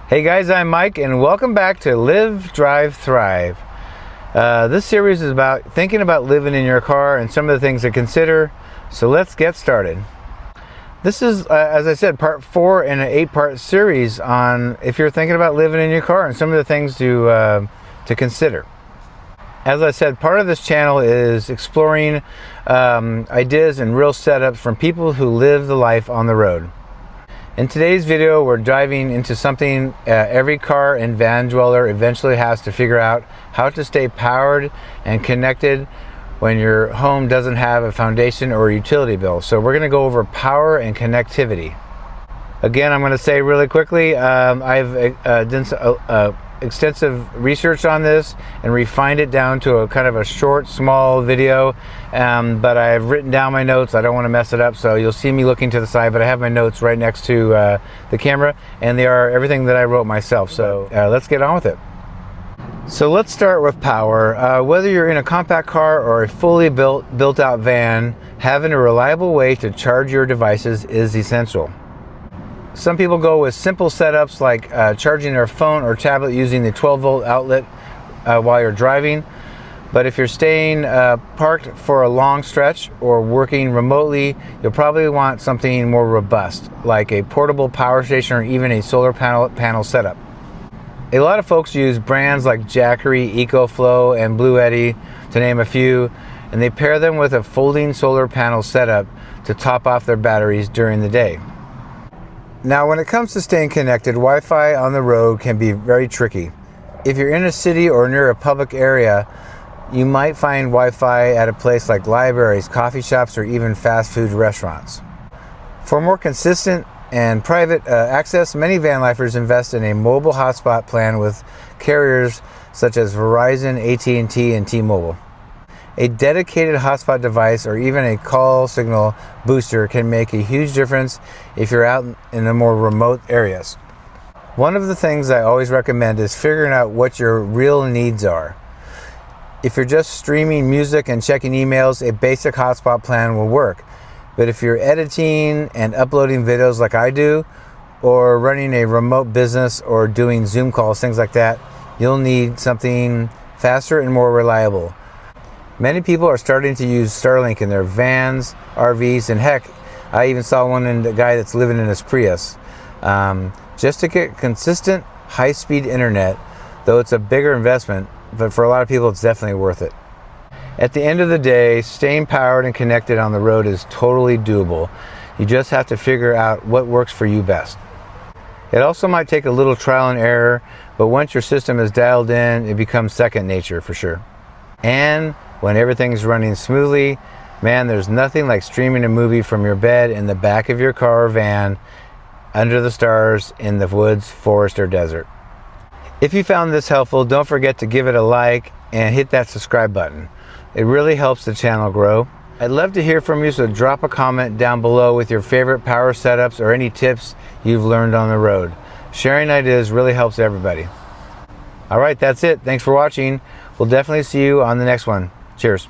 Hey guys, I'm Mike and welcome back to Live, Drive, Thrive. This series is about thinking about living in your car and some of the things to consider. So let's get started. This is, as I said, part 4 in an 8-part series on if you're thinking about living in your car and some of the things to consider. As I said, part of this channel is exploring ideas and real setups from people who live the life on the road. In today's video, we're diving into something every car and van dweller eventually has to figure out: how to stay powered and connected when your home doesn't have a foundation or a utility bill. So we're going to go over power and connectivity. Again, I'm going to say really quickly, I've done extensive research on this and refined it down to a kind of a short, small video, but I've written down my notes. I don't want to mess it up, so you'll see me looking to the side, but I have my notes right next to the camera, and they are everything that I wrote myself. So let's get on with it. So let's start with power. Whether you're in a compact car or a fully built out van, having a reliable way to charge your devices is essential. Some people go with simple setups like charging their phone or tablet using the 12-volt outlet while you're driving. But if you're staying parked for a long stretch or working remotely, you'll probably want something more robust, like a portable power station or even a solar panel setup. A lot of folks use brands like Jackery, EcoFlow, and Blue Eddy, to name a few, and they pair them with a folding solar panel setup to top off their batteries during the day. Now, when it comes to staying connected, Wi-Fi on the road can be very tricky. If you're in a city or near a public area, you might find Wi-Fi at a place like libraries, coffee shops, or even fast food restaurants. For more consistent and private access, many van lifers invest in a mobile hotspot plan with carriers such as Verizon, AT&T, and T-Mobile. A dedicated hotspot device or even a call signal booster can make a huge difference if you're out in the more remote areas. One of the things I always recommend is figuring out what your real needs are. If you're just streaming music and checking emails, a basic hotspot plan will work. But if you're editing and uploading videos like I do, or running a remote business or doing Zoom calls, things like that, you'll need something faster and more reliable. Many people are starting to use Starlink in their vans, RVs, and heck, I even saw one in the guy that's living in his Prius. Just to get consistent, high-speed internet, though it's a bigger investment, but for a lot of people it's definitely worth it. At the end of the day, staying powered and connected on the road is totally doable. You just have to figure out what works for you best. It also might take a little trial and error, but once your system is dialed in, it becomes second nature for sure. And when everything's running smoothly, man, there's nothing like streaming a movie from your bed in the back of your car or van, under the stars, in the woods, forest, or desert. If you found this helpful, don't forget to give it a like and hit that subscribe button. It really helps the channel grow. I'd love to hear from you, so drop a comment down below with your favorite power setups or any tips you've learned on the road. Sharing ideas really helps everybody. All right, that's it. Thanks for watching. We'll definitely see you on the next one. Cheers.